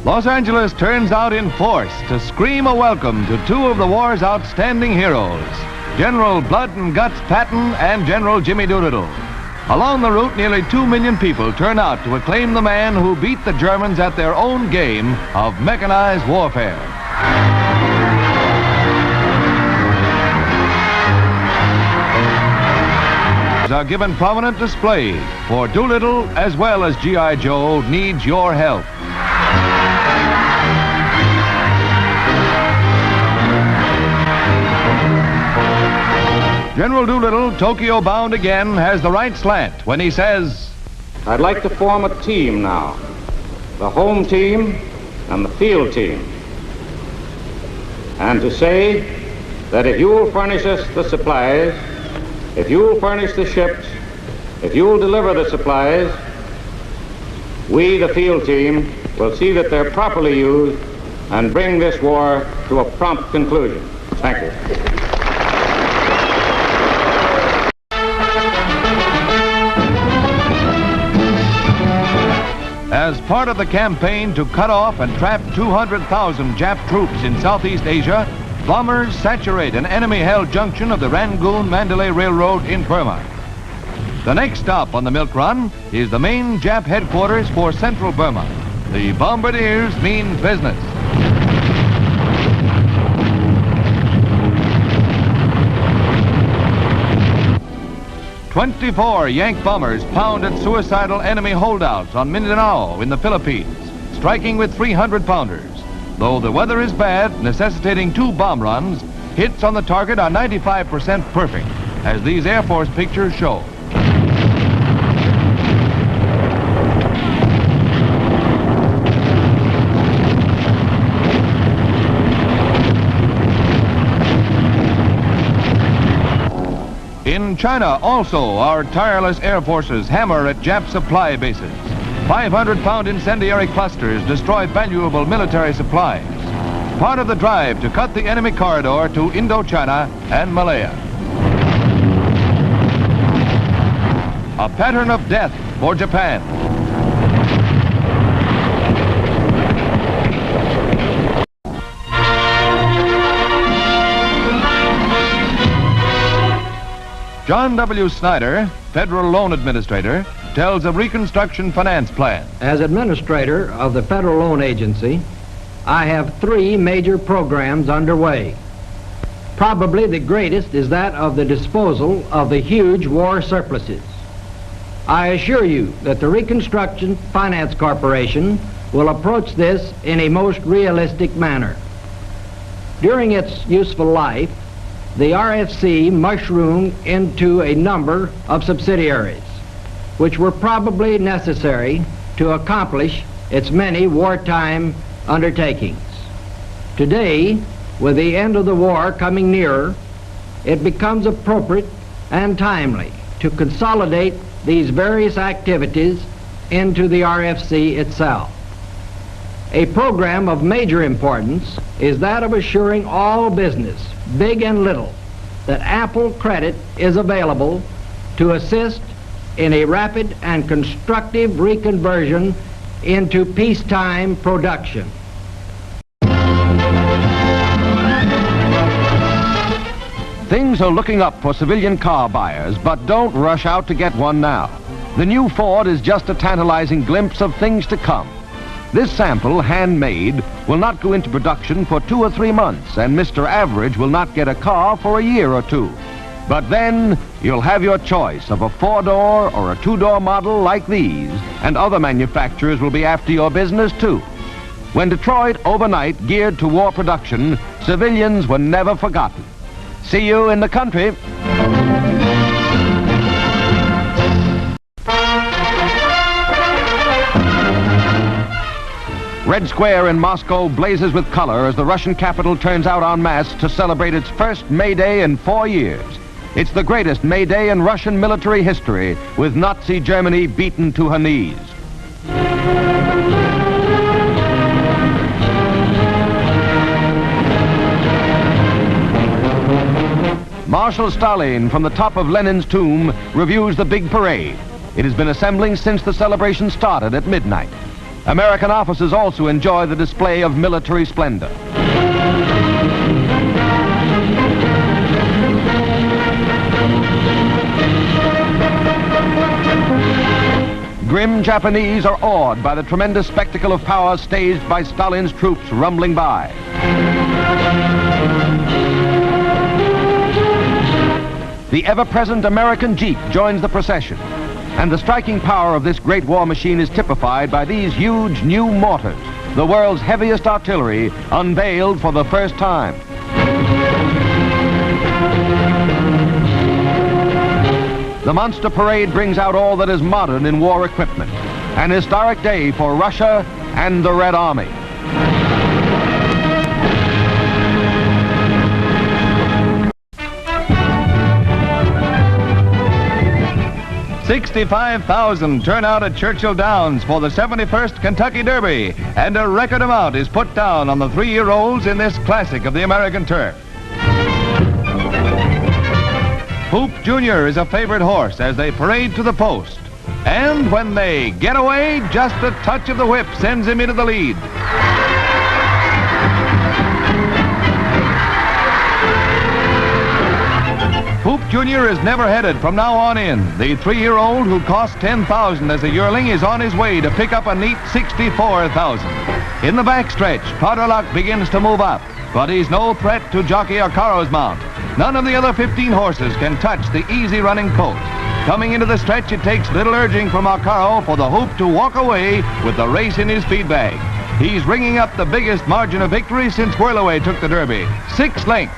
Los Angeles turns out in force to scream a welcome to two of the war's outstanding heroes, General Blood and Guts Patton and General Jimmy Doolittle. Along the route, nearly 2 million people turn out to acclaim the man who beat the Germans at their own game of mechanized warfare. Are given prominent display, for Doolittle, as well as G.I. Joe, needs your help. General Doolittle, Tokyo bound again, has the right slant when he says, I'd like to form a team now, the home team and the field team, and to say that if you will furnish us the supplies, if you will furnish the ships, if you will deliver the supplies, we, the field team, will see that they're properly used and bring this war to a prompt conclusion. Thank you. As part of the campaign to cut off and trap 200,000 Jap troops in Southeast Asia, bombers saturate an enemy-held junction of the Rangoon-Mandalay Railroad in Burma. The next stop on the milk run is the main Jap headquarters for central Burma. The bombardiers mean business. "24 Yank bombers pound at suicidal enemy holdouts on Mindanao in the Philippines, striking with 300-pounders. Though the weather is bad, necessitating 2 bomb runs, hits on the target are 95% perfect, as these Air Force pictures show. In China, also, our tireless air forces hammer at Jap supply bases. 500-pound incendiary clusters destroy valuable military supplies. Part of the drive to cut the enemy corridor to Indochina and Malaya. A pattern of death for Japan. John W. Snyder, Federal Loan Administrator, tells of Reconstruction Finance Plan. As administrator of the Federal Loan Agency, I have 3 major programs underway. Probably the greatest is that of the disposal of the huge war surpluses. I assure you that the Reconstruction Finance Corporation will approach this in a most realistic manner. During its useful life, the RFC mushroomed into a number of subsidiaries, which were probably necessary to accomplish its many wartime undertakings. Today, with the end of the war coming nearer, it becomes appropriate and timely to consolidate these various activities into the RFC itself. A program of major importance is that of assuring all business, big and little, that ample credit is available to assist in a rapid and constructive reconversion into peacetime production. Things are looking up for civilian car buyers, but don't rush out to get one now. The new Ford is just a tantalizing glimpse of things to come. This sample, handmade, will not go into production for 2 or 3 months, and Mr. Average will not get a car for a year or 2. But then you'll have your choice of a 4-door or a 2-door model like these, and other manufacturers will be after your business too. When Detroit overnight geared to war production, civilians were never forgotten. See you in the country. Red Square in Moscow blazes with color as the Russian capital turns out en masse to celebrate its first May Day in 4 years. It's the greatest May Day in Russian military history, with Nazi Germany beaten to her knees. Marshal Stalin, from the top of Lenin's tomb, reviews the big parade. It has been assembling since the celebration started at midnight. American officers also enjoy the display of military splendor. Grim Japanese are awed by the tremendous spectacle of power staged by Stalin's troops rumbling by. The ever-present American Jeep joins the procession, and the striking power of this great war machine is typified by these huge new mortars, the world's heaviest artillery, unveiled for the first time. The monster parade brings out all that is modern in war equipment, an historic day for Russia and the Red Army. $65,000 turn out at Churchill Downs for the 71st Kentucky Derby, and a record amount is put down on the 3-year-olds in this classic of the American turf. Hoop Jr. is a favorite horse as they parade to the post. And when they get away, just a touch of the whip sends him into the lead. Hoop Jr. is never headed from now on in. The 3-year-old who cost $10,000 as a yearling is on his way to pick up a neat $64,000. In the backstretch, Powder Luck begins to move up, but he's no threat to jockey Arcaro's mount. None of the other 15 horses can touch the easy-running colt. Coming into the stretch, it takes little urging from Arcaro for the Hoop to walk away with the race in his feed bag. He's ringing up the biggest margin of victory since Whirlaway took the Derby, 6 lengths.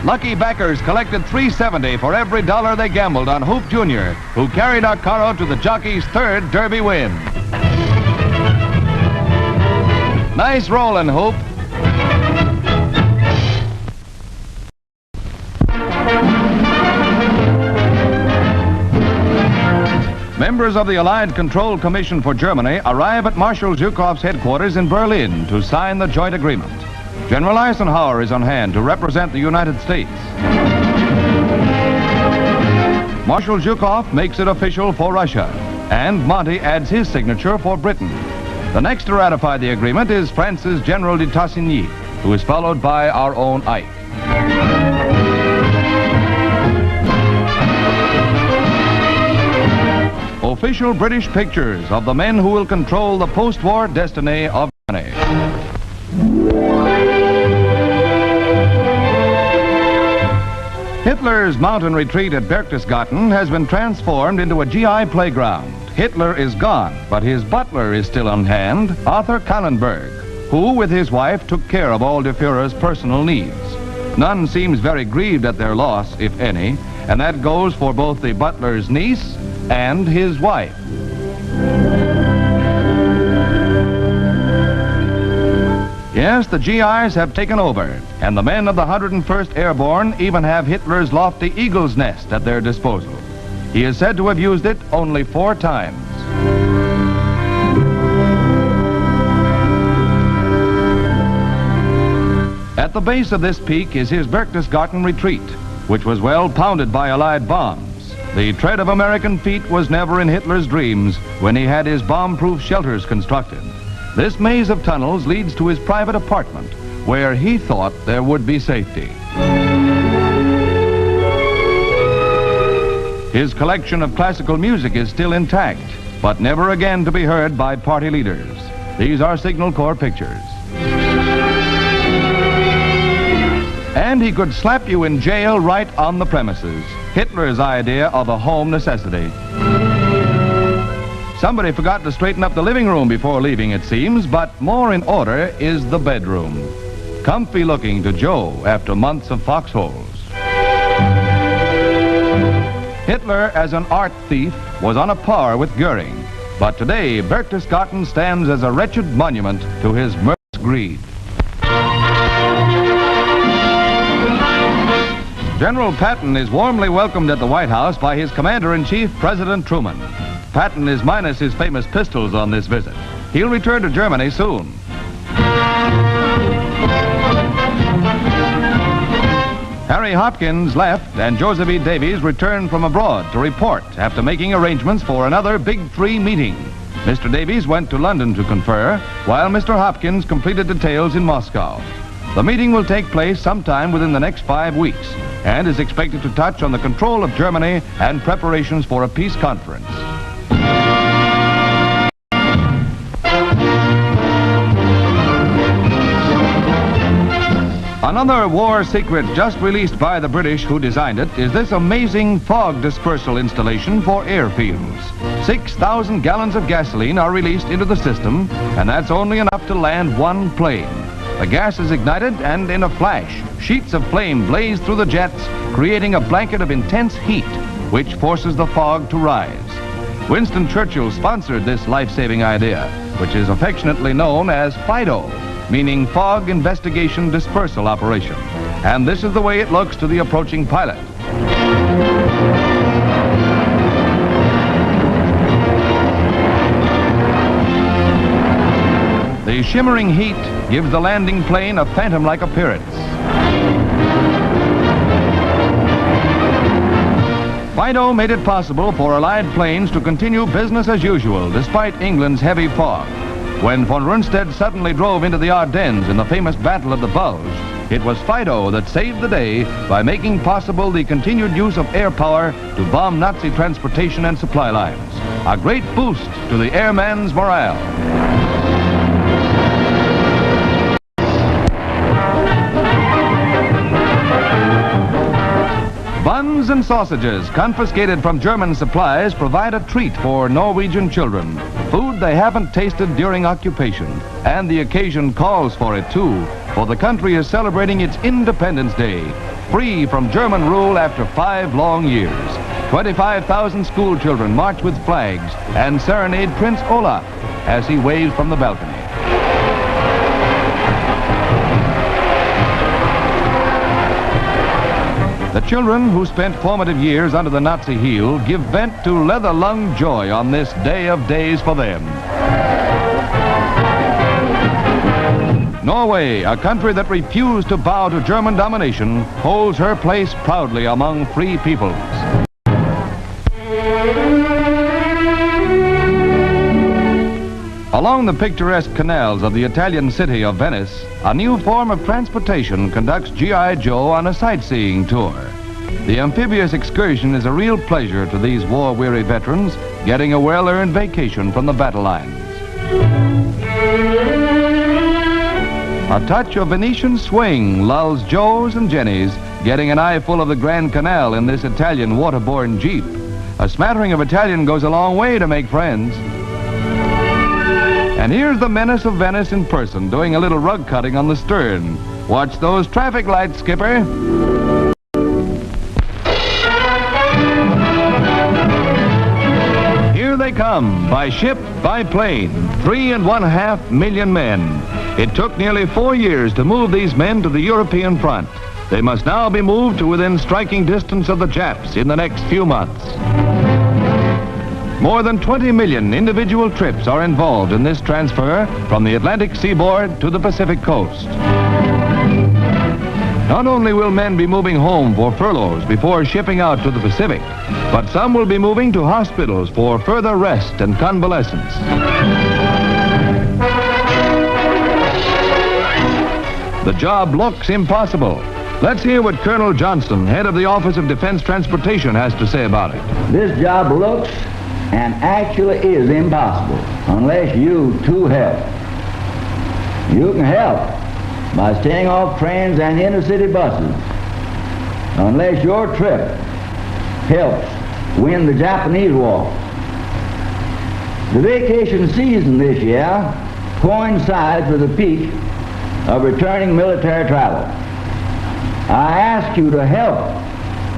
Lucky backers collected $370 for every dollar they gambled on Hoop Jr., who carried Arcaro to the jockey's 3rd Derby win. Nice rolling, Hoop. Members of the Allied Control Commission for Germany arrive at Marshal Zhukov's headquarters in Berlin to sign the joint agreement. General Eisenhower is on hand to represent the United States. Marshal Zhukov makes it official for Russia, and Monty adds his signature for Britain. The next to ratify the agreement is France's General de Tassigny, who is followed by our own Ike. Official British pictures of the men who will control the post-war destiny of Germany. Hitler's mountain retreat at Berchtesgaden has been transformed into a GI playground. Hitler is gone, but his butler is still on hand, Arthur Kallenberg, who, with his wife, took care of all de Führer's personal needs. None seems very grieved at their loss, if any, and that goes for both the butler's niece and his wife. Yes, the GIs have taken over, and the men of the 101st Airborne even have Hitler's lofty eagle's nest at their disposal. He is said to have used it only 4 times. At the base of this peak is his Berchtesgaden retreat, which was well pounded by Allied bombs. The tread of American feet was never in Hitler's dreams when he had his bomb-proof shelters constructed. This maze of tunnels leads to his private apartment, where he thought there would be safety. His collection of classical music is still intact, but never again to be heard by party leaders. These are Signal Corps pictures. And he could slap you in jail right on the premises. Hitler's idea of a home necessity. Somebody forgot to straighten up the living room before leaving, it seems, but more in order is the bedroom. Comfy looking to Joe after months of foxholes. Hitler, as an art thief, was on a par with Goering, but today Berchtesgaden stands as a wretched monument to his murderous greed. General Patton is warmly welcomed at the White House by his Commander-in-Chief, President Truman. Patton is minus his famous pistols on this visit. He'll return to Germany soon. Harry Hopkins left and Joseph E. Davies returned from abroad to report after making arrangements for another Big Three meeting. Mr. Davies went to London to confer, while Mr. Hopkins completed details in Moscow. The meeting will take place sometime within the next 5 weeks and is expected to touch on the control of Germany and preparations for a peace conference. Another war secret just released by the British who designed it is this amazing fog dispersal installation for airfields. 6,000 gallons of gasoline are released into the system, and that's only enough to land one plane. The gas is ignited, and in a flash, sheets of flame blaze through the jets, creating a blanket of intense heat, which forces the fog to rise. Winston Churchill sponsored this life-saving idea, which is affectionately known as FIDO, meaning Fog Investigation Dispersal Operation. And this is the way it looks to the approaching pilot. The shimmering heat gives the landing plane a phantom-like appearance. FIDO made it possible for Allied planes to continue business as usual despite England's heavy fog. When von Rundstedt suddenly drove into the Ardennes in the famous Battle of the Bulge, it was FIDO that saved the day by making possible the continued use of air power to bomb Nazi transportation and supply lines. A great boost to the airman's morale. Buns and sausages confiscated from German supplies provide a treat for Norwegian children. Food they haven't tasted during occupation. And the occasion calls for it too, for the country is celebrating its Independence Day, free from German rule after 5 long years. 25,000 school children march with flags and serenade Prince Olaf as he waves from the balcony. The children who spent formative years under the Nazi heel give vent to leather-lunged joy on this day of days for them. Norway, a country that refused to bow to German domination, holds her place proudly among free peoples. Along the picturesque canals of the Italian city of Venice, a new form of transportation conducts G.I. Joe on a sightseeing tour. The amphibious excursion is a real pleasure to these war-weary veterans, getting a well-earned vacation from the battle lines. A touch of Venetian swing lulls Joes and Jennies, getting an eyeful of the Grand Canal in this Italian waterborne jeep. A smattering of Italian goes a long way to make friends. And here's the menace of Venice in person, doing a little rug cutting on the stern. Watch those traffic lights, Skipper. Here they come, by ship, by plane, 3.5 million men. It took nearly 4 years to move these men to the European front. They must now be moved to within striking distance of the Japs in the next few months. More than 20 million individual trips are involved in this transfer from the Atlantic seaboard to the Pacific coast. Not only will men be moving home for furloughs before shipping out to the Pacific, but some will be moving to hospitals for further rest and convalescence. The job looks impossible. Let's hear what Colonel Johnston, head of the Office of Defense Transportation, has to say about it. This job looks and actually is impossible unless you two help. You can help by staying off trains and intercity buses unless your trip helps win the Japanese war. The vacation season this year coincides with the peak of returning military travel. I ask you to help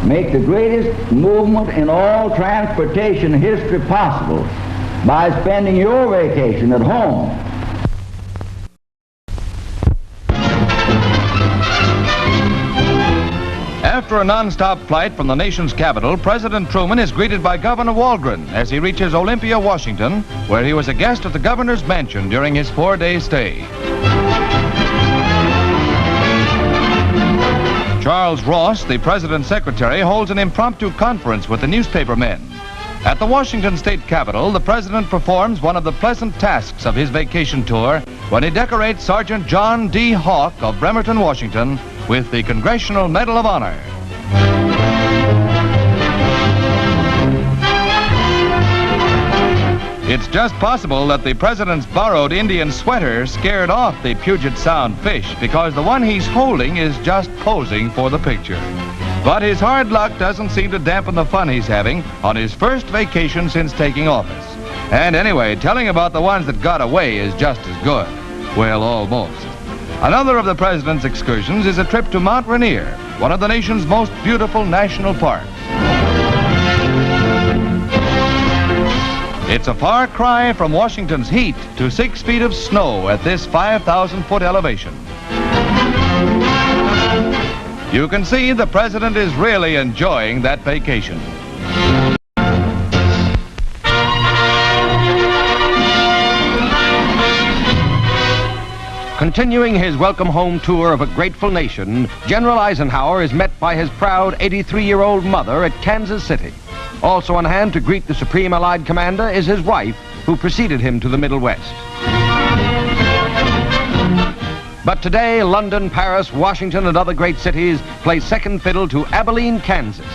make the greatest movement in all transportation history possible by spending your vacation at home. After a non-stop flight from the nation's capital, President Truman is greeted by Governor Walgren as he reaches Olympia, Washington, where he was a guest at the governor's mansion during his 4-day stay. Charles Ross, the president's secretary, holds an impromptu conference with the newspaper men. At the Washington state capitol, the president performs one of the pleasant tasks of his vacation tour when he decorates Sergeant John D. Hawk of Bremerton, Washington, with the Congressional Medal of Honor. It's just possible that the president's borrowed Indian sweater scared off the Puget Sound fish, because the one he's holding is just posing for the picture. But his hard luck doesn't seem to dampen the fun he's having on his first vacation since taking office. And anyway, telling about the ones that got away is just as good. Well, almost. Another of the president's excursions is a trip to Mount Rainier, one of the nation's most beautiful national parks. It's a far cry from Washington's heat to 6 feet of snow at this 5,000-foot elevation. You can see the president is really enjoying that vacation. Continuing his welcome home tour of a grateful nation, General Eisenhower is met by his proud 83-year-old mother at Kansas City. Also on hand to greet the Supreme Allied Commander is his wife, who preceded him to the Middle West. But today, London, Paris, Washington, and other great cities play second fiddle to Abilene, Kansas.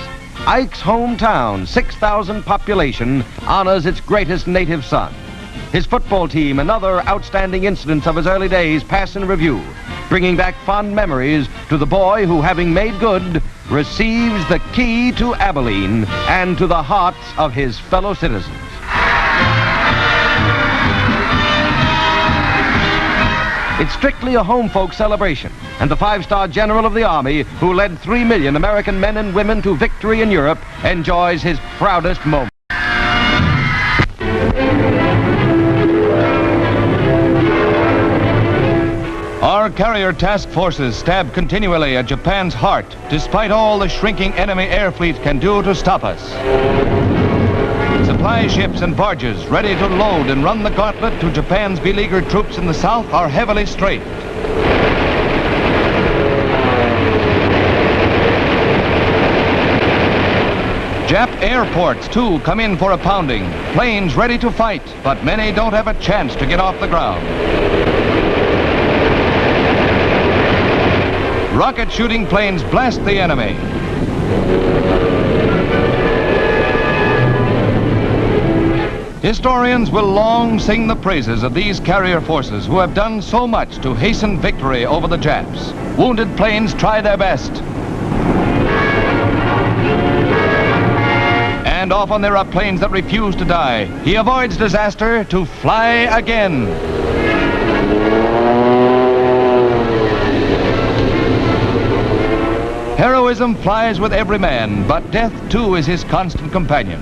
Ike's hometown, 6,000 population, honors its greatest native son. His football team and other outstanding incidents of his early days pass in review, bringing back fond memories to the boy who, having made good, receives the key to Abilene and to the hearts of his fellow citizens. It's strictly a home folk celebration, and the 5-star general of the Army, who led 3 million American men and women to victory in Europe, enjoys his proudest moment. Our carrier task forces stab continually at Japan's heart, despite all the shrinking enemy air fleet can do to stop us. Supply ships and barges ready to load and run the gauntlet to Japan's beleaguered troops in the south are heavily strained. Jap airports, too, come in for a pounding. Planes ready to fight, but many don't have a chance to get off the ground. Rocket shooting planes blast the enemy. Historians will long sing the praises of these carrier forces who have done so much to hasten victory over the Japs. Wounded planes try their best. And often there are planes that refuse to die. He avoids disaster to fly again. Heroism flies with every man, but death too is his constant companion.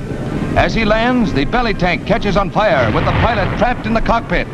As he lands, the belly tank catches on fire with the pilot trapped in the cockpit.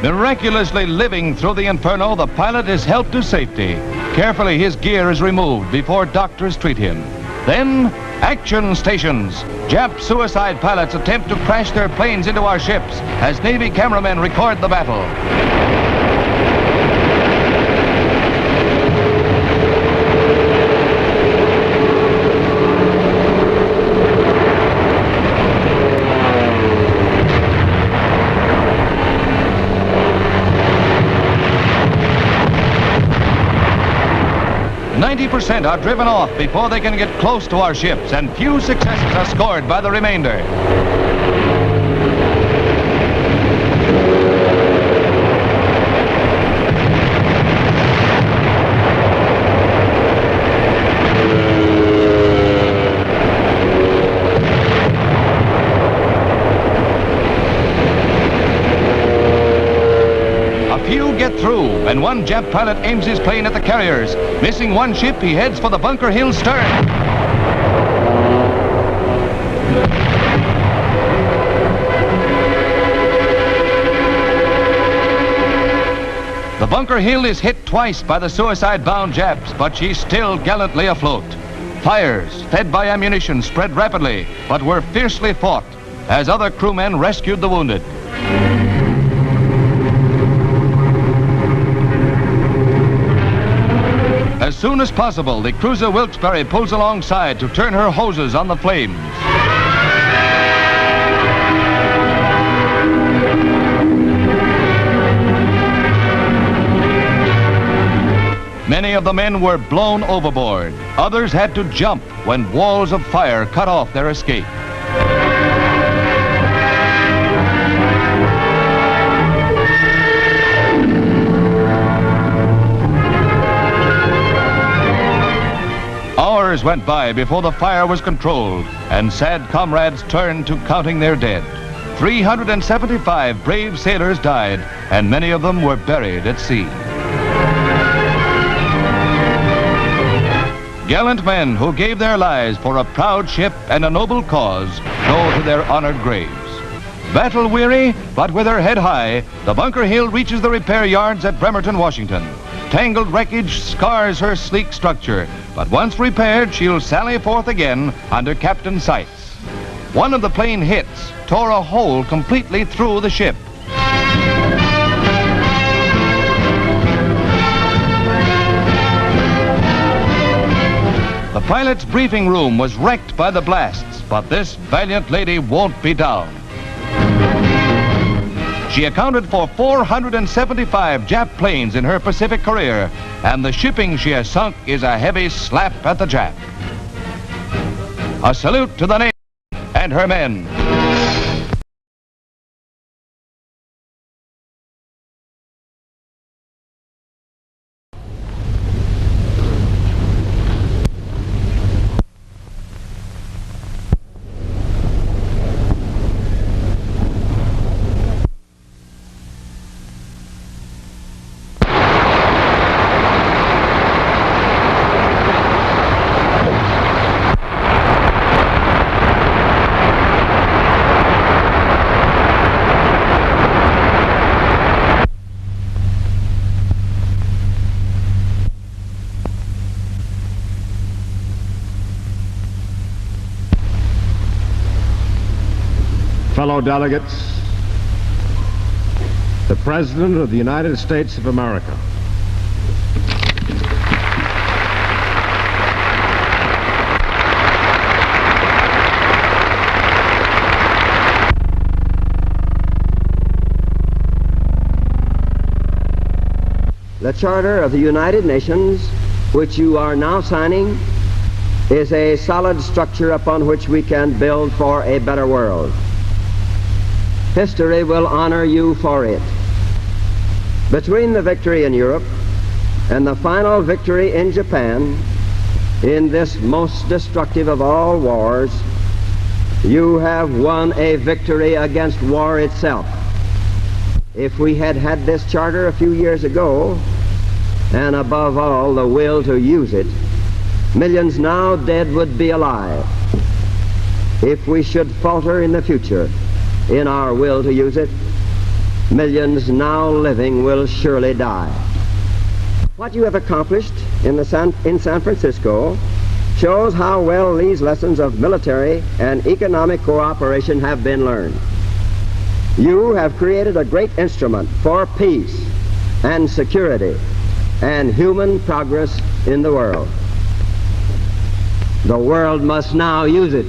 Miraculously living through the inferno, the pilot is helped to safety. Carefully, his gear is removed before doctors treat him. Then, action stations. Jap suicide pilots attempt to crash their planes into our ships as Navy cameramen record the battle. % are driven off before they can get close to our ships, and few successes are scored by the remainder. Get through, and one Jap pilot aims his plane at the carriers. Missing one ship, he heads for the Bunker Hill stern. The Bunker Hill is hit twice by the suicide-bound Japs, but she's still gallantly afloat. Fires, fed by ammunition, spread rapidly, but were fiercely fought as other crewmen rescued the wounded. As soon as possible, the cruiser Wilkes-Barre pulls alongside to turn her hoses on the flames. Many of the men were blown overboard. Others had to jump when walls of fire cut off their escape. Hours went by before the fire was controlled, and sad comrades turned to counting their dead. 375 brave sailors died, and many of them were buried at sea. Gallant men who gave their lives for a proud ship and a noble cause go to their honored graves. Battle weary, but with her head high, the Bunker Hill reaches the repair yards at Bremerton, Washington. Tangled wreckage scars her sleek structure, but once repaired, she'll sally forth again under Captain's sights. One of the plane hits tore a hole completely through the ship. The pilot's briefing room was wrecked by the blasts, but this valiant lady won't be down. She accounted for 475 Jap planes in her Pacific career, and the shipping she has sunk is a heavy slap at the Jap. A salute to the Navy and her men. Fellow delegates, the President of the United States of America. The Charter of the United Nations, which you are now signing, is a solid structure upon which we can build for a better world. History will honor you for it. Between the victory in Europe and the final victory in Japan, in this most destructive of all wars, you have won a victory against war itself. If we had had this charter a few years ago, and above all the will to use it, millions now dead would be alive. If we should falter in the future in our will to use it, millions now living will surely die. What you have accomplished in San Francisco shows how well these lessons of military and economic cooperation have been learned. You have created a great instrument for peace and security and human progress in the world. The world must now use it.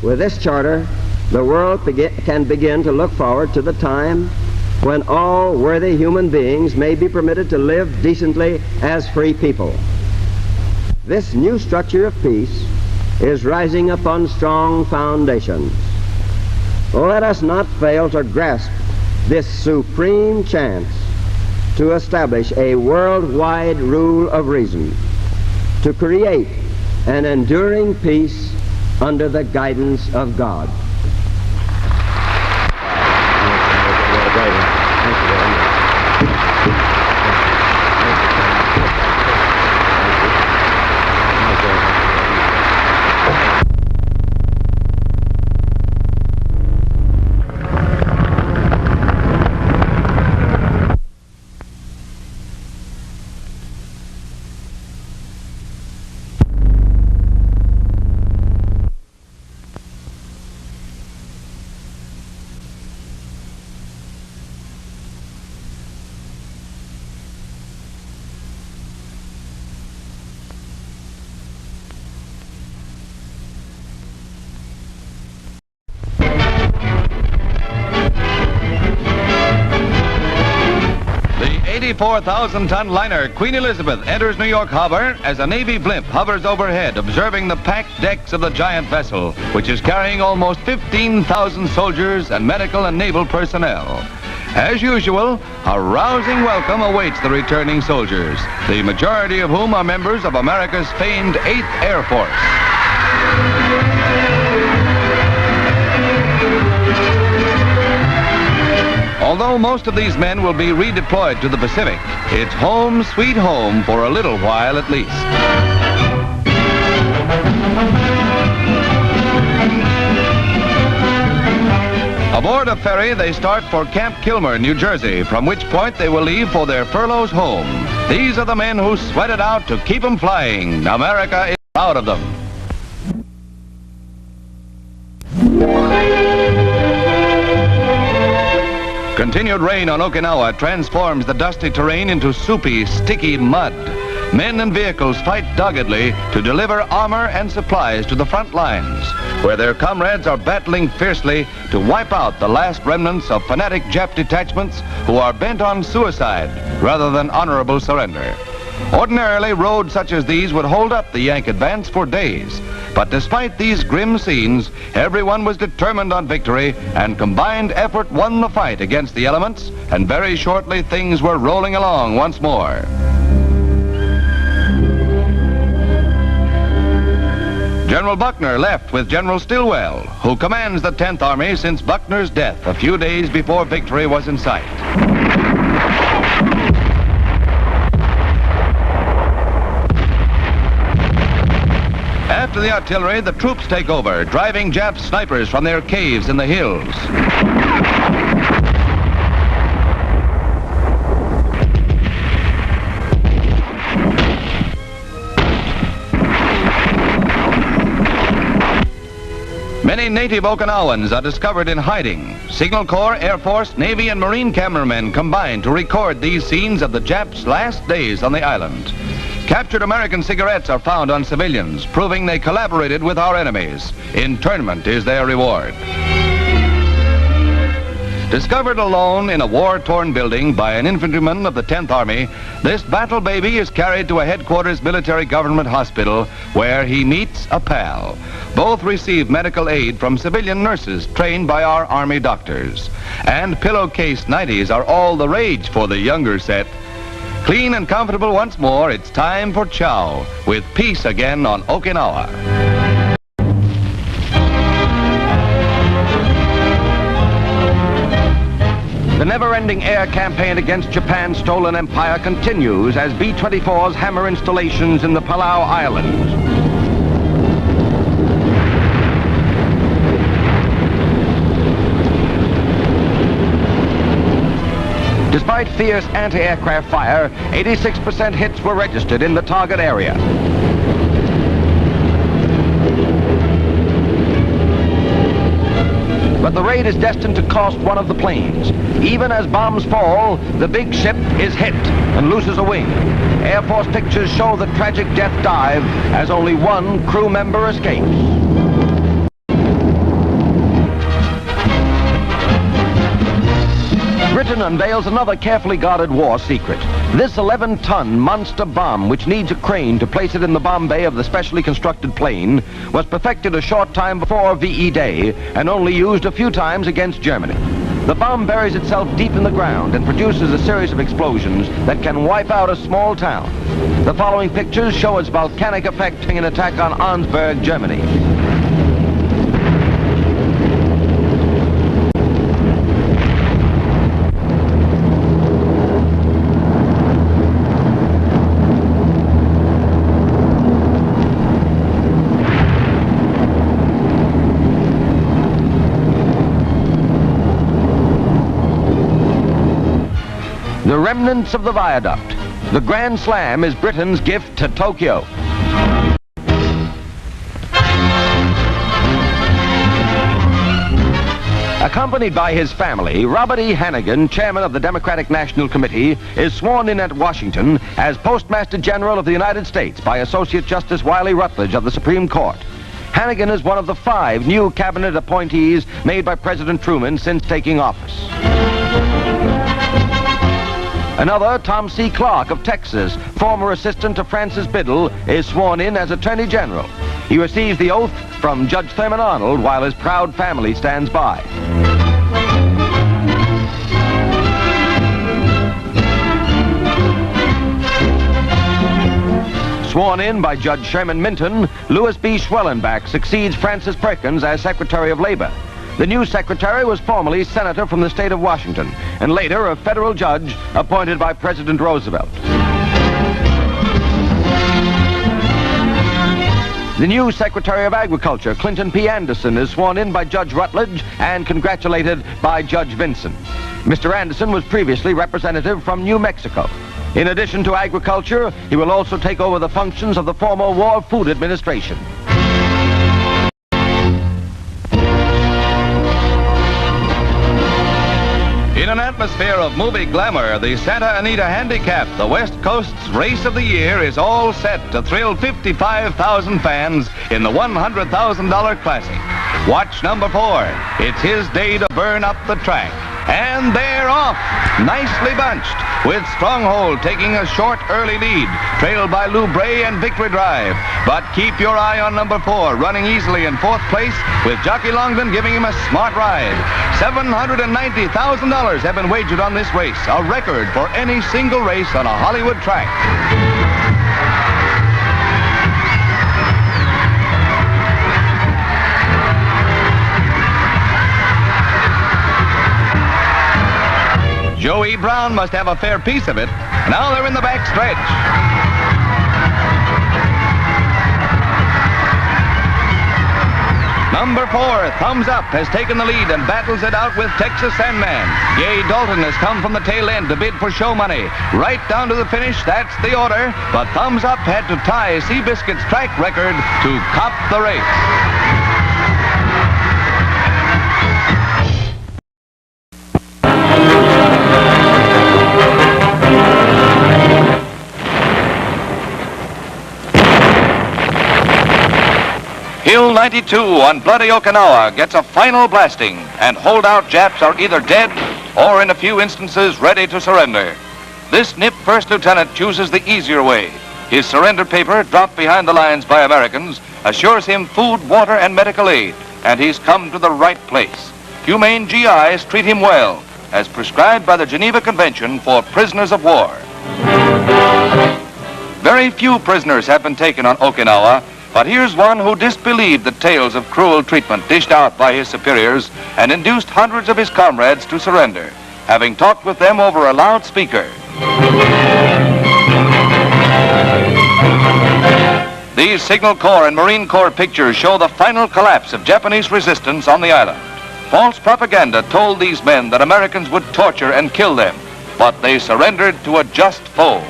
With this charter, the world can begin to look forward to the time when all worthy human beings may be permitted to live decently as free people. This new structure of peace is rising upon strong foundations. Let us not fail to grasp this supreme chance to establish a worldwide rule of reason, to create an enduring peace under the guidance of God. 24,000-ton liner Queen Elizabeth enters New York Harbor as a Navy blimp hovers overhead, observing the packed decks of the giant vessel, which is carrying almost 15,000 soldiers and medical and naval personnel. As usual, a rousing welcome awaits the returning soldiers, the majority of whom are members of America's famed 8th Air Force. Although most of these men will be redeployed to the Pacific, it's home sweet home for a little while at least. Aboard a ferry, they start for Camp Kilmer, New Jersey, from which point they will leave for their furloughs home. These are the men who sweat it out to keep them flying. America is proud of them. Continued rain on Okinawa transforms the dusty terrain into soupy, sticky mud. Men and vehicles fight doggedly to deliver armor and supplies to the front lines, where their comrades are battling fiercely to wipe out the last remnants of fanatic Jap detachments who are bent on suicide rather than honorable surrender. Ordinarily, roads such as these would hold up the Yank advance for days. But despite these grim scenes, everyone was determined on victory, and combined effort won the fight against the elements, and very shortly things were rolling along once more. General Buckner left with General Stilwell, who commands the 10th Army since Buckner's death a few days before victory was in sight. After the artillery, the troops take over, driving Jap snipers from their caves in the hills. Many native Okinawans are discovered in hiding. Signal Corps, Air Force, Navy, and Marine cameramen combine to record these scenes of the Japs' last days on the island. Captured American cigarettes are found on civilians, proving they collaborated with our enemies. Internment is their reward. Discovered alone in a war-torn building by an infantryman of the 10th Army, this battle baby is carried to a headquarters military government hospital where he meets a pal. Both receive medical aid from civilian nurses trained by our Army doctors. And pillowcase 90s are all the rage for the younger set. Clean and comfortable once more, it's time for chow, with peace again on Okinawa. The never-ending air campaign against Japan's stolen empire continues as B-24s hammer installations in the Palau Islands. Despite fierce anti-aircraft fire, 86% hits were registered in the target area. But the raid is destined to cost one of the planes. Even as bombs fall, the big ship is hit and loses a wing. Air Force pictures show the tragic death dive as only one crew member escapes. Britain unveils another carefully guarded war secret. This 11-ton monster bomb, which needs a crane to place it in the bomb bay of the specially constructed plane, was perfected a short time before VE Day and only used a few times against Germany. The bomb buries itself deep in the ground and produces a series of explosions that can wipe out a small town. The following pictures show its volcanic effect in an attack on Arnsberg, Germany. The remnants of the viaduct. The Grand Slam is Britain's gift to Tokyo. Accompanied by his family, Robert E. Hannigan, chairman of the Democratic National Committee, is sworn in at Washington as Postmaster General of the United States by Associate Justice Wiley Rutledge of the Supreme Court. Hannigan is one of the 5 new cabinet appointees made by President Truman since taking office. Another, Tom C. Clark of Texas, former assistant to Francis Biddle, is sworn in as Attorney General. He receives the oath from Judge Thurman Arnold while his proud family stands by. Sworn in by Judge Sherman Minton, Louis B. Schwellenbach succeeds Francis Perkins as Secretary of Labor. The new secretary was formerly senator from the state of Washington, and later a federal judge appointed by President Roosevelt. The new Secretary of Agriculture, Clinton P. Anderson, is sworn in by Judge Rutledge and congratulated by Judge Vinson. Mr. Anderson was previously representative from New Mexico. In addition to agriculture, he will also take over the functions of the former War Food Administration. In an atmosphere of movie glamour, the Santa Anita Handicap, the West Coast's race of the year, is all set to thrill 55,000 fans in the $100,000 Classic. Watch number 4. It's his day to burn up the track. And they're off, nicely bunched, with Stronghold taking a short early lead, trailed by Lou Bray and Victory Drive. But keep your eye on number 4, running easily in 4th place, with Jockey Longman giving him a smart ride. $790,000 have been wagered on this race, a record for any single race on a Hollywood track. Joey Brown must have a fair piece of it. Now they're in the back stretch. Number 4, Thumbs Up, has taken the lead and battles it out with Texas Sandman. Gay Dalton has come from the tail end to bid for show money. Right down to the finish, that's the order. But Thumbs Up had to tie Seabiscuit's track record to cop the race. Hill 92 on bloody Okinawa gets a final blasting, and holdout Japs are either dead or in a few instances ready to surrender. This NIP First Lieutenant chooses the easier way. His surrender paper, dropped behind the lines by Americans, assures him food, water, and medical aid, and he's come to the right place. Humane GIs treat him well, as prescribed by the Geneva Convention for Prisoners of War. Very few prisoners have been taken on Okinawa, but here's one who disbelieved the tales of cruel treatment dished out by his superiors and induced hundreds of his comrades to surrender, having talked with them over a loudspeaker. These Signal Corps and Marine Corps pictures show the final collapse of Japanese resistance on the island. False propaganda told these men that Americans would torture and kill them, but they surrendered to a just foe.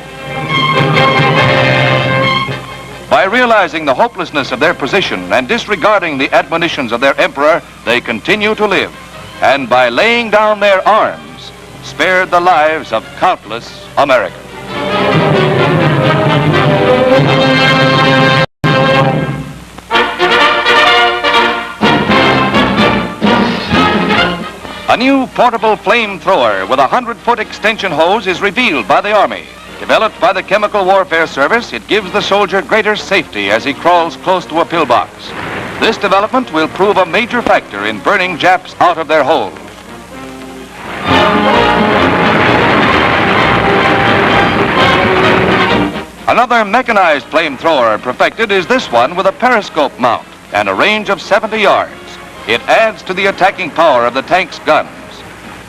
By realizing the hopelessness of their position and disregarding the admonitions of their emperor, they continue to live, and by laying down their arms, spared the lives of countless Americans. A new portable flamethrower with a 100-foot extension hose is revealed by the Army. Developed by the Chemical Warfare Service, it gives the soldier greater safety as he crawls close to a pillbox. This development will prove a major factor in burning Japs out of their hold. Another mechanized flamethrower perfected is this one with a periscope mount and a range of 70 yards. It adds to the attacking power of the tank's guns.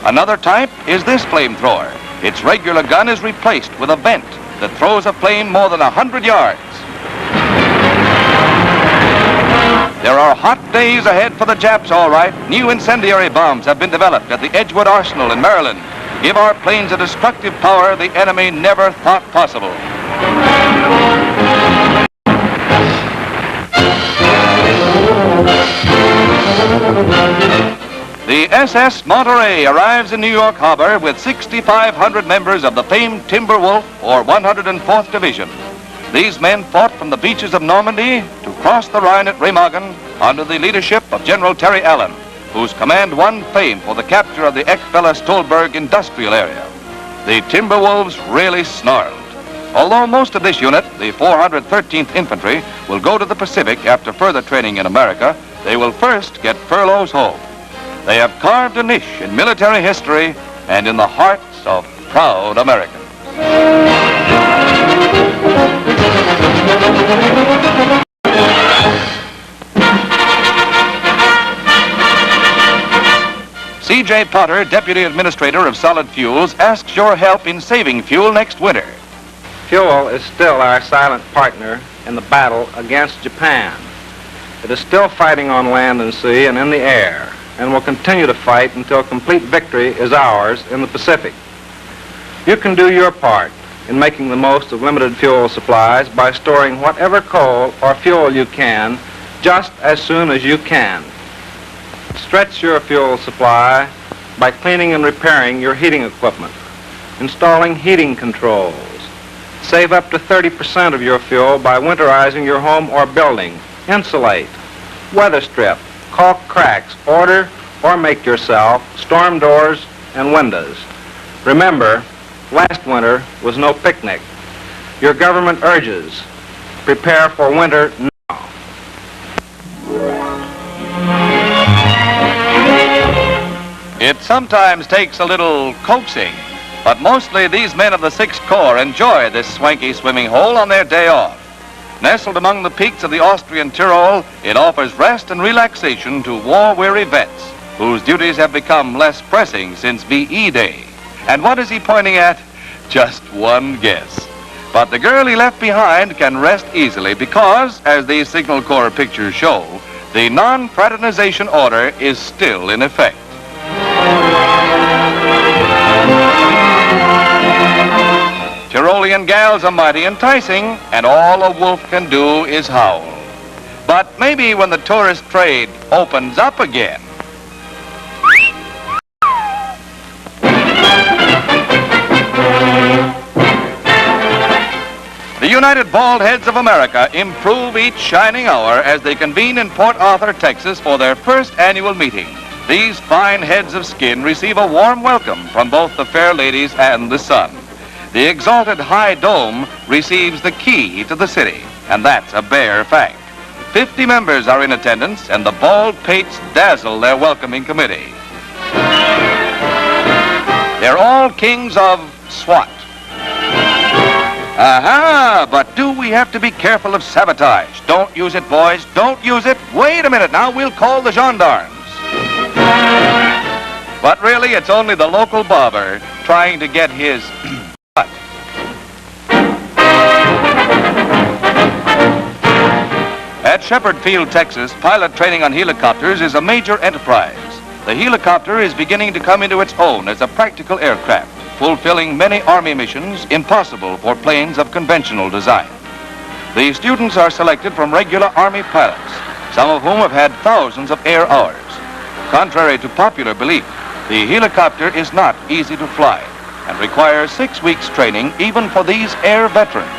Another type is this flamethrower. Its regular gun is replaced with a vent that throws a flame more than 100 yards. There are hot days ahead for the Japs, all right. New incendiary bombs have been developed at the Edgewood Arsenal in Maryland. Give our planes a destructive power the enemy never thought possible. The SS Monterey arrives in New York Harbor with 6,500 members of the famed Timber Wolf, or 104th Division. These men fought from the beaches of Normandy to cross the Rhine at Remagen under the leadership of General Terry Allen, whose command won fame for the capture of the Eckfeller-Stolberg industrial area. the Timberwolves really snarled. Although most of this unit, the 413th Infantry, will go to the Pacific after further training in America, they will first get furloughs home. They have carved a niche in military history and in the hearts of proud Americans. C.J. Potter, Deputy Administrator of Solid Fuels, asks your help in saving fuel next winter. Fuel is still our silent partner in the battle against Japan. It is still fighting on land and sea and in the air, and will continue to fight until complete victory is ours in the Pacific. You can do your part in making the most of limited fuel supplies by storing whatever coal or fuel you can just as soon as you can. Stretch your fuel supply by cleaning and repairing your heating equipment, installing heating controls. Save up to 30% of your fuel by winterizing your home or building. Insulate, weather strip, caulk cracks, order or make yourself storm doors and windows. Remember, last winter was no picnic. Your government urges, prepare for winter now. It sometimes takes a little coaxing, but mostly these men of the 6th Corps enjoy this swanky swimming hole on their day off. Nestled among the peaks of the Austrian Tyrol, it offers rest and relaxation to war-weary vets whose duties have become less pressing since VE Day. And what is he pointing at? Just one guess. But the girl he left behind can rest easily because, as these Signal Corps pictures show, the non-fraternization order is still in effect. Tyrolean gals are mighty enticing, and all a wolf can do is howl. But maybe when the tourist trade opens up again. The United Bald Heads of America improve each shining hour as they convene in Port Arthur, Texas for their first annual meeting. These fine heads of skin receive a warm welcome from both the fair ladies and the sun. The exalted high dome receives the key to the city, and that's a bare fact. 50 members are in attendance, and the bald pates dazzle their welcoming committee. They're all kings of SWAT. Aha, but do we have to be careful of sabotage? Don't use it, boys, don't use it. Wait a minute now, we'll call the gendarmes. But really, it's only the local barber trying to get his cut. At Shepherd Field, Texas, pilot training on helicopters is a major enterprise. The helicopter is beginning to come into its own as a practical aircraft, fulfilling many Army missions impossible for planes of conventional design. The students are selected from regular Army pilots, some of whom have had thousands of air hours. Contrary to popular belief, the helicopter is not easy to fly and requires 6 weeks training even for these air veterans.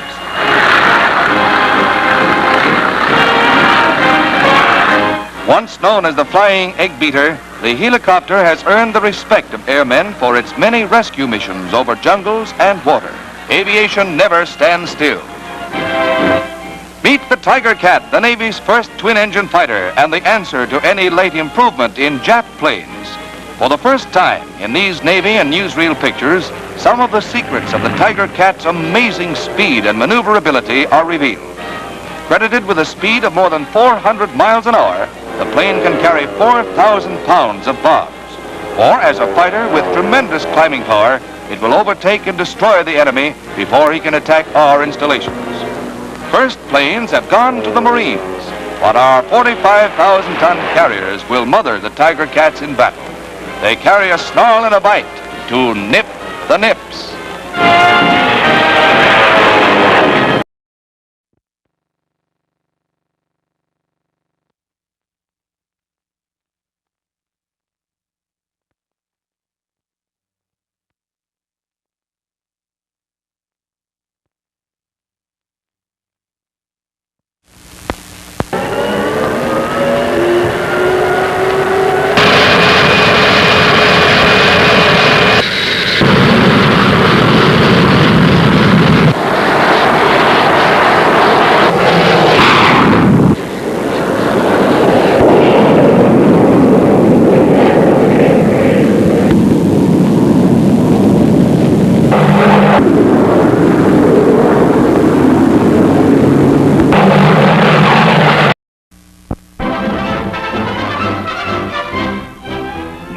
Once known as the Flying Egg Beater, the helicopter has earned the respect of airmen for its many rescue missions over jungles and water. Aviation never stands still. Meet the Tiger Cat, the Navy's first twin-engine fighter and the answer to any late improvement in Jap planes. For the first time in these Navy and newsreel pictures, some of the secrets of the Tiger Cat's amazing speed and maneuverability are revealed. Credited with a speed of more than 400 miles an hour, the plane can carry 4,000 pounds of bombs. Or as a fighter with tremendous climbing power, it will overtake and destroy the enemy before he can attack our installations. First planes have gone to the Marines, but our 45,000-ton carriers will mother the Tiger Cats in battle. They carry a snarl and a bite to nip the nips.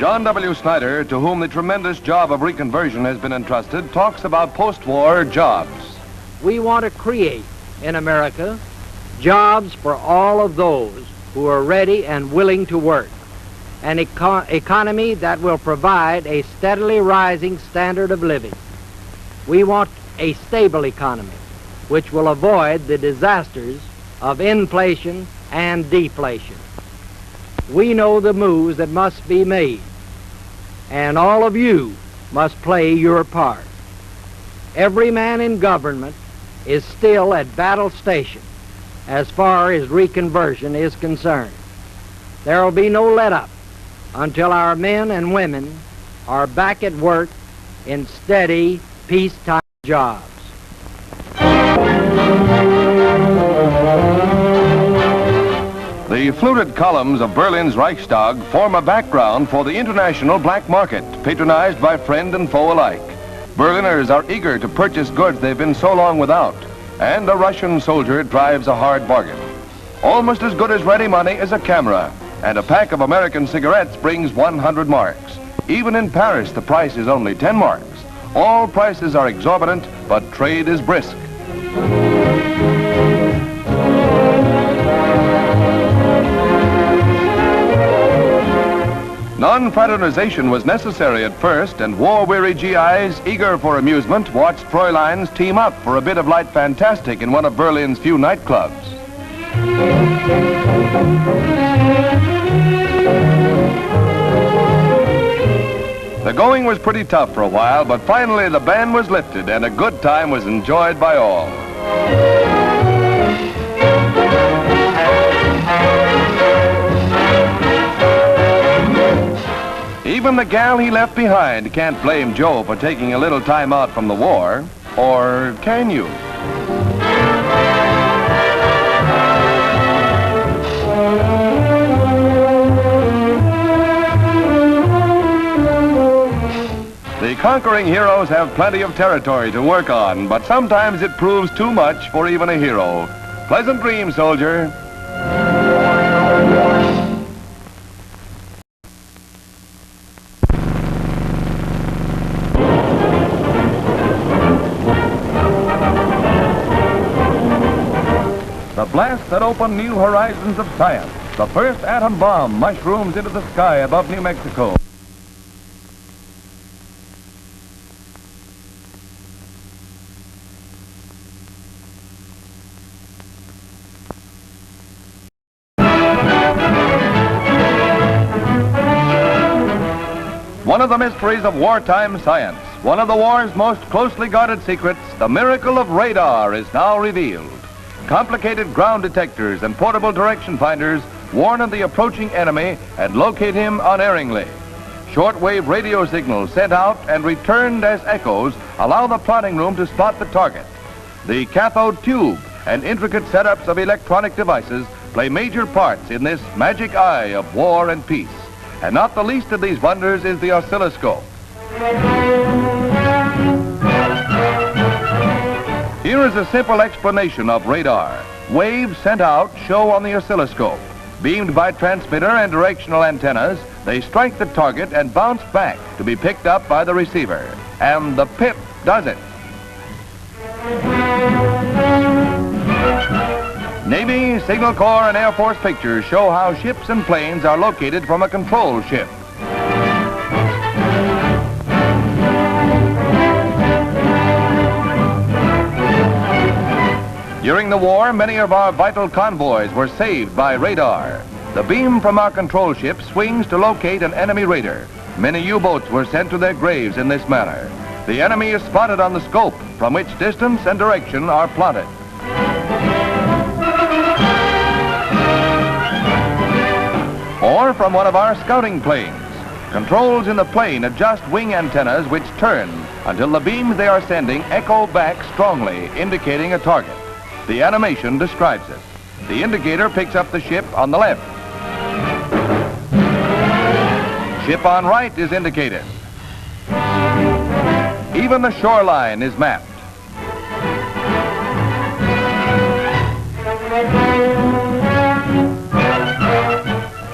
John W. Snyder, to whom the tremendous job of reconversion has been entrusted, talks about post-war jobs. We want to create in America jobs for all of those who are ready and willing to work. An economy that will provide a steadily rising standard of living. We want a stable economy which will avoid the disasters of inflation and deflation. We know the moves that must be made, and all of you must play your part. Every man in government is still at battle station as far as reconversion is concerned. There will be no let-up until our men and women are back at work in steady peacetime jobs. The fluted columns of Berlin's Reichstag form a background for the international black market, patronized by friend and foe alike. Berliners are eager to purchase goods they've been so long without, and a Russian soldier drives a hard bargain. Almost as good as ready money is a camera, and a pack of American cigarettes brings 100 marks. Even in Paris, the price is only 10 marks. All prices are exorbitant, but trade is brisk. Non-fraternization was necessary at first, and war-weary GIs, eager for amusement, watched Fräuleins team up for a bit of light fantastic in one of Berlin's few nightclubs. The going was pretty tough for a while, but finally the ban was lifted and a good time was enjoyed by all. Even the gal he left behind can't blame Joe for taking a little time out from the war. Or can you? The conquering heroes have plenty of territory to work on, but sometimes it proves too much for even a hero. Pleasant dreams, soldier. The blast that opened new horizons of science. The first atom bomb mushrooms into the sky above New Mexico. One of the mysteries of wartime science, one of the war's most closely guarded secrets, the miracle of radar is now revealed. Complicated ground detectors and portable direction finders warn of the approaching enemy and locate him unerringly. Shortwave radio signals sent out and returned as echoes allow the plotting room to spot the target. The cathode tube and intricate setups of electronic devices play major parts in this magic eye of war and peace. And not the least of these wonders is the oscilloscope. Here is a simple explanation of radar. Waves sent out show on the oscilloscope. Beamed by transmitter and directional antennas, they strike the target and bounce back to be picked up by the receiver. And the pip does it. Navy, Signal Corps, and Air Force pictures show how ships and planes are located from a control ship. During the war, many of our vital convoys were saved by radar. The beam from our control ship swings to locate an enemy raider. Many U-boats were sent to their graves in this manner. The enemy is spotted on the scope, from which distance and direction are plotted. Or from one of our scouting planes. Controls in the plane adjust wing antennas which turn until the beams they are sending echo back strongly, indicating a target. The animation describes it. The indicator picks up the ship on the left. Ship on right is indicated. Even the shoreline is mapped.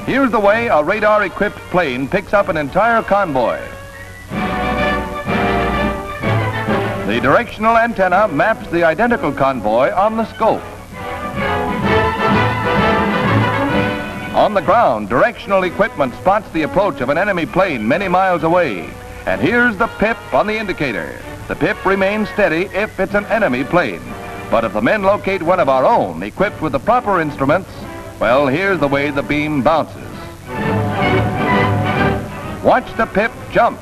Here's Here's the way a radar-equipped plane picks up an entire convoy. The directional antenna maps the identical convoy on the scope. On the ground, directional equipment spots the approach of an enemy plane many miles away. And here's the pip on the indicator. The pip remains steady if it's an enemy plane. But if the men locate one of our own, equipped with the proper instruments, well, here's the way the beam bounces. Watch the pip jump.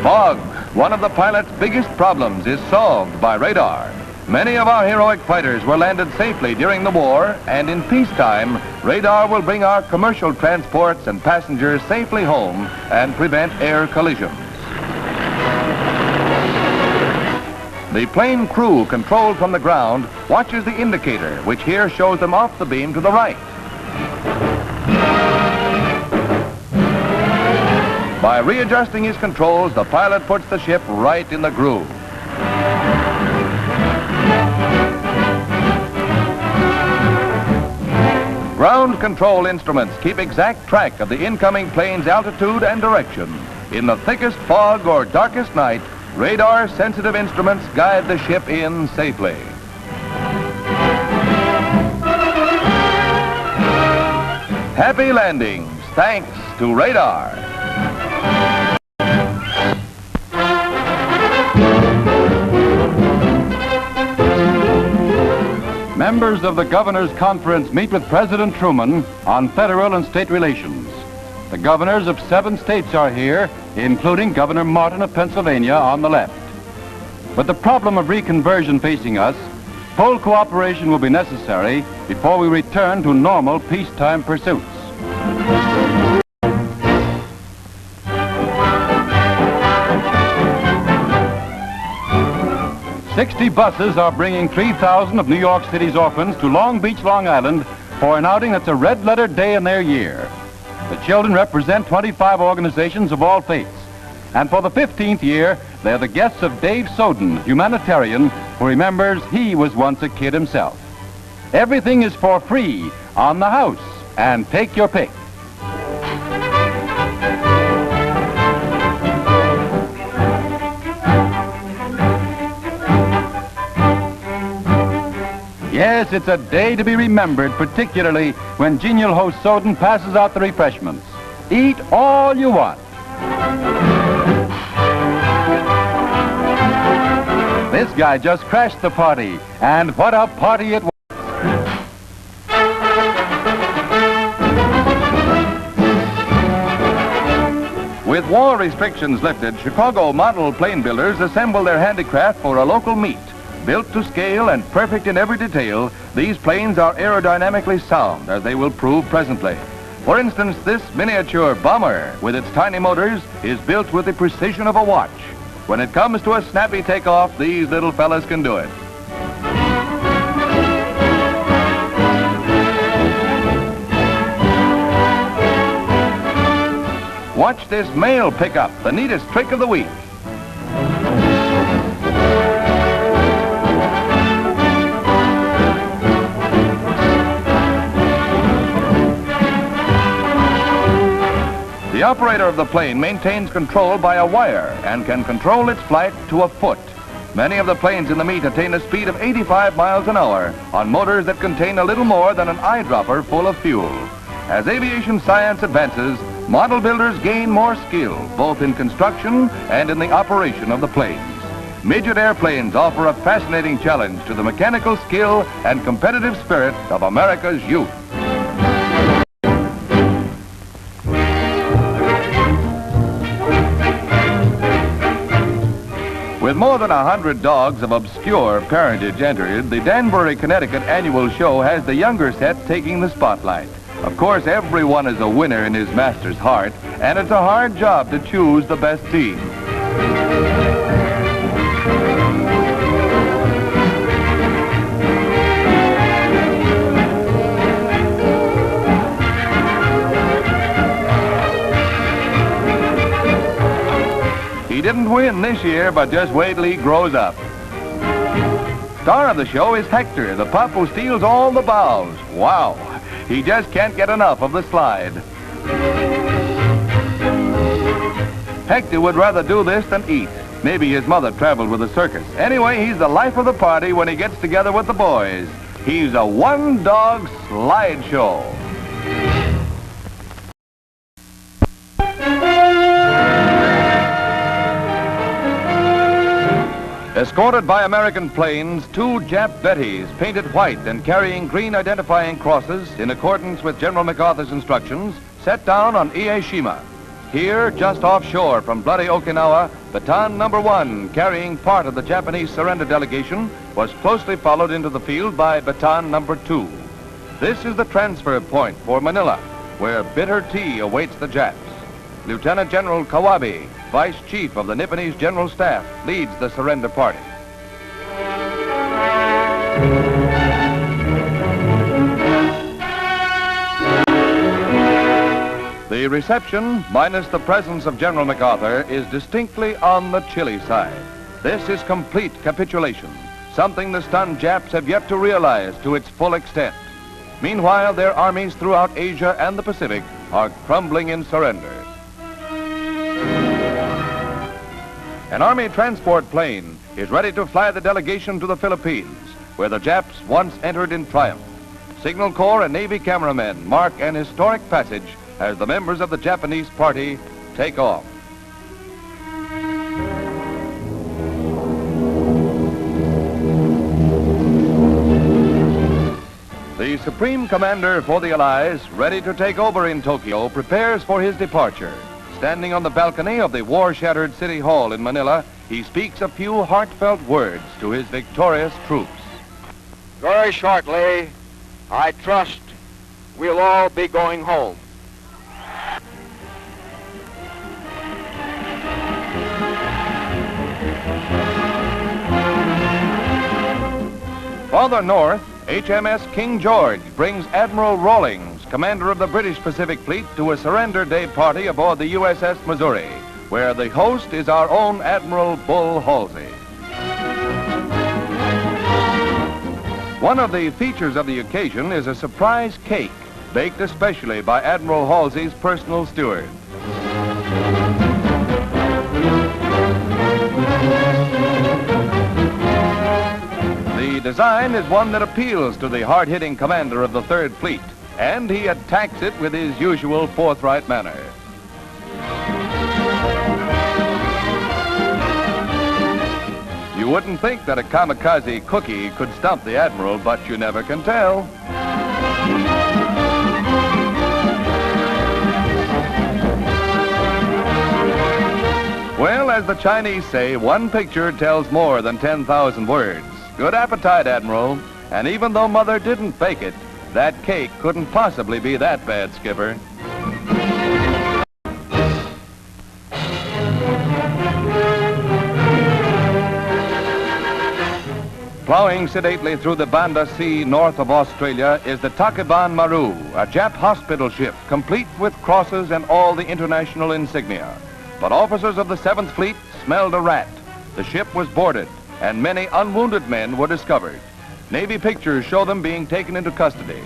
Fog, one of the pilot's biggest problems, is solved by radar. Many of our heroic fighters were landed safely during the war, and in peacetime, radar will bring our commercial transports and passengers safely home and prevent air collisions. The plane crew, controlled from the ground, watches the indicator, which here shows them off the beam to the right. By readjusting his controls, the pilot puts the ship right in the groove. Ground control instruments keep exact track of the incoming plane's altitude and direction. In the thickest fog or darkest night, radar-sensitive instruments guide the ship in safely. Happy landings, thanks to radar. Members of the Governor's Conference meet with President Truman on federal and state relations. The governors of 7 states are here, including Governor Martin of Pennsylvania on the left. With the problem of reconversion facing us, full cooperation will be necessary before we return to normal peacetime pursuits. "60 buses are bringing 3,000 of New York City's orphans to Long Beach, Long Island for an outing that's a red-letter day in their year. The children represent 25 organizations of all faiths. And for the 15th year, they're the guests of Dave Soden, humanitarian, who remembers he was once a kid himself. Everything is for free on the house, and take your pick. Yes, it's a day to be remembered, particularly when genial host Soden passes out the refreshments. Eat all you want. This guy just crashed the party, and what a party it was. With war restrictions lifted, Chicago model plane builders assemble their handicraft for a local meet. Built to scale and perfect in every detail, these planes are aerodynamically sound, as they will prove presently. For instance, this miniature bomber, with its tiny motors, is built with the precision of a watch. When it comes to a snappy takeoff, these little fellas can do it. Watch this mail pickup, the neatest trick of the week. The operator of the plane maintains control by a wire and can control its flight to a foot. Many of the planes in the meet attain a speed of 85 miles an hour on motors that contain a little more than an eyedropper full of fuel. As aviation science advances, model builders gain more skill, both in construction and in the operation of the planes. Midget airplanes offer a fascinating challenge to the mechanical skill and competitive spirit of America's youth. With more than 100 dogs of obscure parentage entered, the Danbury, Connecticut annual show has the younger set taking the spotlight. Of course, everyone is a winner in his master's heart, and it's a hard job to choose the best team. He didn't win this year, but just wait till he grows up. Star of the show is Hector, the pup who steals all the bows. Wow, he just can't get enough of the slide. Hector would rather do this than eat. Maybe his mother traveled with the circus. Anyway, he's the life of the party when he gets together with the boys. He's a one-dog slide show. Escorted by American planes, 2 Jap Bettys, painted white and carrying green identifying crosses in accordance with General MacArthur's instructions, set down on Ieshima. Here, just offshore from bloody Okinawa, Battalion Number 1, carrying part of the Japanese surrender delegation, was closely followed into the field by Battalion Number 2. This is the transfer point for Manila, where bitter tea awaits the Japs. Lieutenant General Kawabe, Vice Chief of the Nipponese General Staff, leads the surrender party. The reception, minus the presence of General MacArthur, is distinctly on the chilly side. This is complete capitulation, something the stunned Japs have yet to realize to its full extent. Meanwhile, their armies throughout Asia and the Pacific are crumbling in surrender. An Army transport plane is ready to fly the delegation to the Philippines, where the Japs once entered in triumph. Signal Corps and Navy cameramen mark an historic passage as the members of the Japanese party take off. The Supreme Commander for the Allies, ready to take over in Tokyo, prepares for his departure. Standing on the balcony of the war-shattered City Hall in Manila, he speaks a few heartfelt words to his victorious troops. Very shortly, I trust we'll all be going home. Farther north, HMS King George brings Admiral Rawlings, commander of the British Pacific Fleet, to a surrender day party aboard the USS Missouri, where the host is our own Admiral Bull Halsey. One of the features of the occasion is a surprise cake, baked especially by Admiral Halsey's personal steward. The design is one that appeals to the hard-hitting commander of the Third Fleet, and he attacks it with his usual forthright manner. You wouldn't think that a Kamikaze cookie could stump the Admiral, but you never can tell. Well, as the Chinese say, one picture tells more than 10,000 words. Good appetite, Admiral. And even though Mother didn't bake it, that cake couldn't possibly be that bad, Skipper. Plowing sedately through the Banda Sea north of Australia is the Takiban Maru, a Jap hospital ship, complete with crosses and all the international insignia. But officers of the 7th Fleet smelled a rat. The ship was boarded, and many unwounded men were discovered. Navy pictures show them being taken into custody.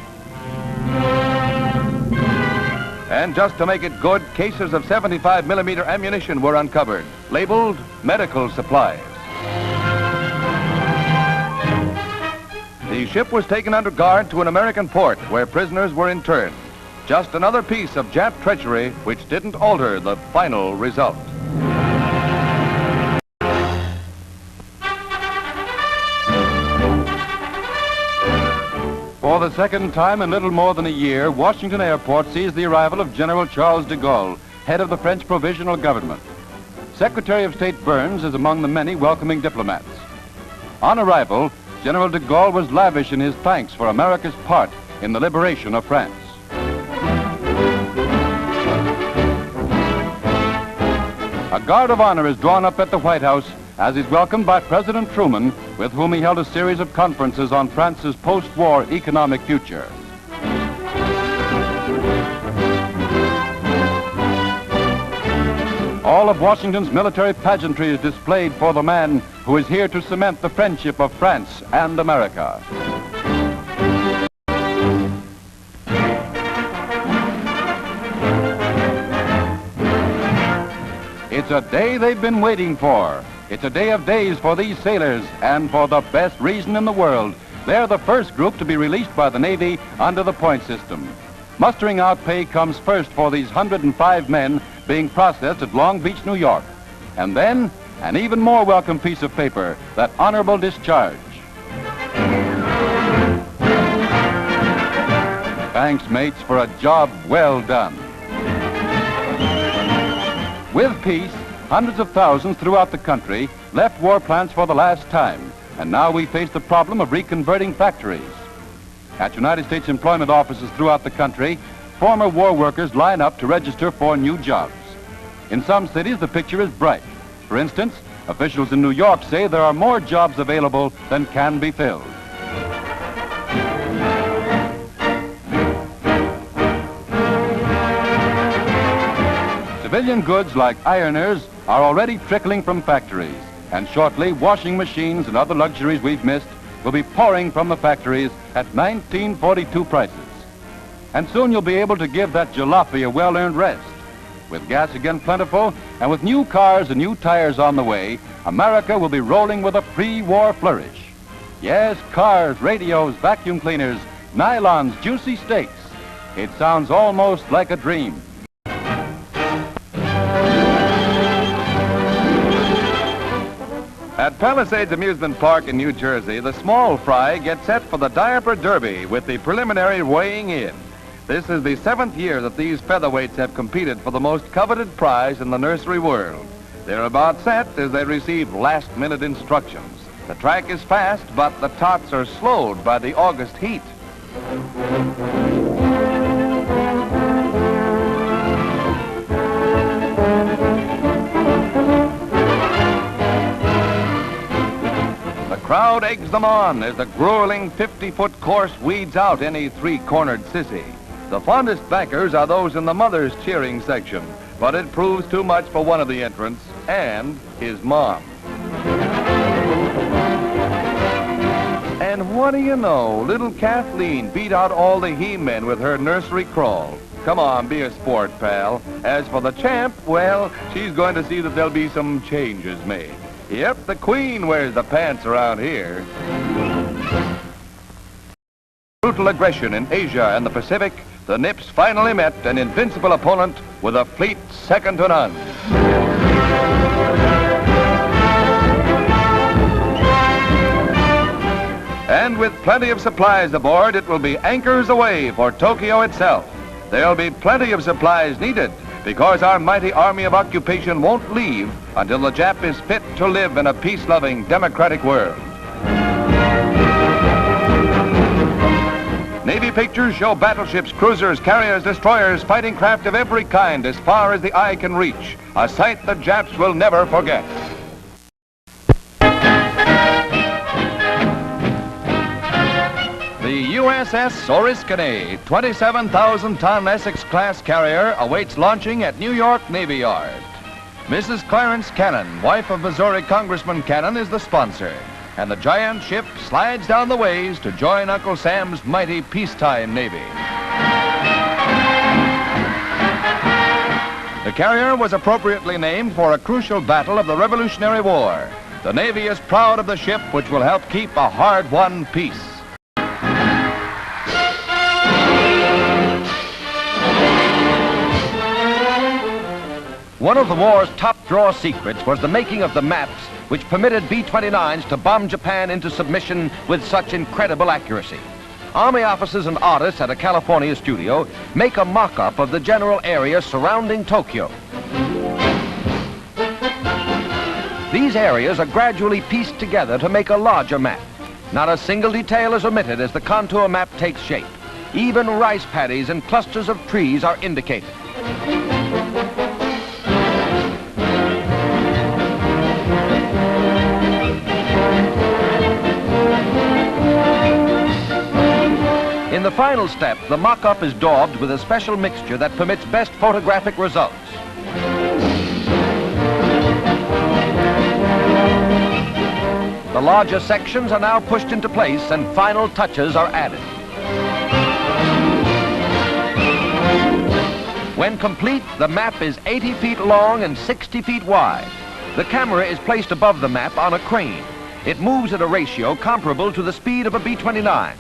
And just to make it good, cases of 75mm ammunition were uncovered, labeled medical supplies. The ship was taken under guard to an American port where prisoners were interned. Just another piece of Jap treachery which didn't alter the final result. For the second time in little more than a year, Washington Airport sees the arrival of General Charles de Gaulle, head of the French Provisional Government. Secretary of State Burns is among the many welcoming diplomats. On arrival, General de Gaulle was lavish in his thanks for America's part in the liberation of France. A guard of honor is drawn up at the White House as he's welcomed by President Truman, with whom he held a series of conferences on France's post-war economic future. All of Washington's military pageantry is displayed for the man who is here to cement the friendship of France and America. It's a day they've been waiting for. It's a day of days for these sailors, and for the best reason in the world. They're the first group to be released by the Navy under the point system. Mustering out pay comes first for these 105 men being processed at Long Beach, New York. And then, an even more welcome piece of paper, that honorable discharge. Thanks, mates, for a job well done. With peace, hundreds of thousands throughout the country left war plants for the last time, and now we face the problem of reconverting factories. At United States employment offices throughout the country, former war workers line up to register for new jobs. In some cities, the picture is bright. For instance, officials in New York say there are more jobs available than can be filled. Civilian goods like ironers are already trickling from factories, and shortly washing machines and other luxuries we've missed will be pouring from the factories at 1942 prices. And soon you'll be able to give that jalopy a well-earned rest. With gas again plentiful, and with new cars and new tires on the way, America will be rolling with a pre-war flourish. Yes, cars, radios, vacuum cleaners, nylons, juicy steaks. It sounds almost like a dream. At Palisades Amusement Park in New Jersey, the small fry gets set for the Diaper Derby with the preliminary weighing in. This is the 7th year that these featherweights have competed for the most coveted prize in the nursery world. They're about set as they receive last-minute instructions. The track is fast, but the tots are slowed by the August heat. The crowd eggs them on as the grueling 50-foot course weeds out any three-cornered sissy. The fondest backers are those in the mother's cheering section, but it proves too much for one of the entrants and his mom. And what do you know, little Kathleen beat out all the he-men with her nursery crawl. Come on, be a sport, pal. As for the champ, well, she's going to see that there'll be some changes made. Yep, the queen wears the pants around here. Brutal aggression in Asia and the Pacific, the Nips finally met an invincible opponent with a fleet second to none. And with plenty of supplies aboard, it will be anchors away for Tokyo itself. There'll be plenty of supplies needed, because our mighty army of occupation won't leave until the Jap is fit to live in a peace-loving, democratic world. Navy pictures show battleships, cruisers, carriers, destroyers, fighting craft of every kind as far as the eye can reach, a sight the Japs will never forget. The USS Oriskany, 27,000-ton Essex-class carrier, awaits launching at New York Navy Yard. Mrs. Clarence Cannon, wife of Missouri Congressman Cannon, is the sponsor, and the giant ship slides down the ways to join Uncle Sam's mighty peacetime Navy. The carrier was appropriately named for a crucial battle of the Revolutionary War. The Navy is proud of the ship, which will help keep a hard-won peace. One of the war's top-drawer secrets was the making of the maps which permitted B-29s to bomb Japan into submission with such incredible accuracy. Army officers and artists at a California studio make a mock-up of the general area surrounding Tokyo. These areas are gradually pieced together to make a larger map. Not a single detail is omitted as the contour map takes shape. Even rice paddies and clusters of trees are indicated. In the final step, the mock-up is daubed with a special mixture that permits best photographic results. larger sections are now pushed into place and final touches are added. When complete, the map is 80 feet long and 60 feet wide. The camera is placed above the map on a crane. It moves at a ratio comparable to the speed of a B-29.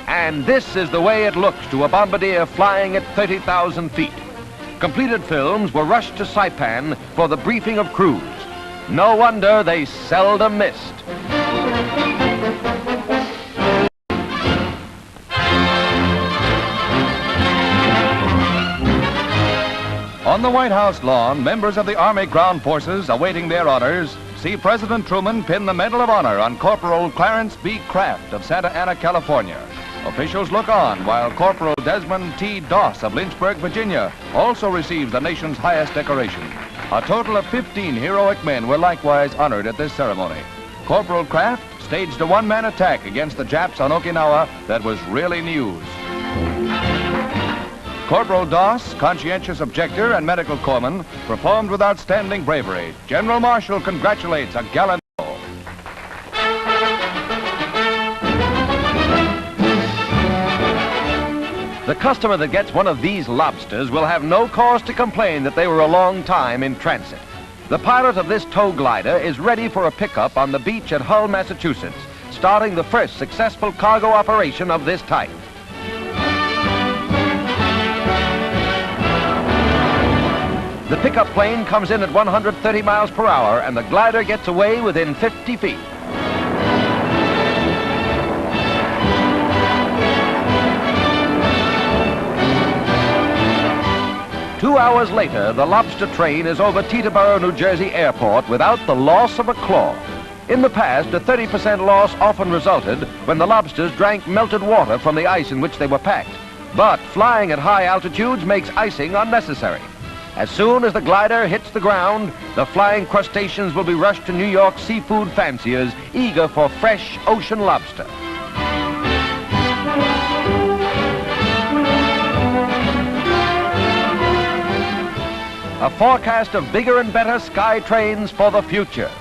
And this is the way it looks to a bombardier flying at 30,000 feet. Completed films were rushed to Saipan for the briefing of crews. No wonder they seldom missed. On the White House lawn, members of the Army Ground Forces awaiting their honors see President Truman pin the Medal of Honor on Corporal Clarence B. Kraft of Santa Ana, California. Officials look on while Corporal Desmond T. Doss of Lynchburg, Virginia, also receives the nation's highest decoration. A total of 15 heroic men were likewise honored at this ceremony. Corporal Kraft staged a one-man attack against the Japs on Okinawa that was really news. Corporal Doss, conscientious objector and medical corpsman, performed with outstanding bravery. General Marshall congratulates a gallant foe. The customer that gets one of these lobsters will have no cause to complain that they were a long time in transit. The pilot of this tow glider is ready for a pickup on the beach at Hull, Massachusetts, starting the first successful cargo operation of this type. The pickup plane comes in at 130 miles per hour and the glider gets away within 50 feet. Two hours later, the lobster train is over Teterboro, New Jersey airport without the loss of a claw. In the past, a 30% loss often resulted when the lobsters drank melted water from the ice in which they were packed. But flying at high altitudes makes icing unnecessary. As soon as the glider hits the ground, the flying crustaceans will be rushed to New York seafood fanciers eager for fresh ocean lobster. A forecast of bigger and better sky trains for the future.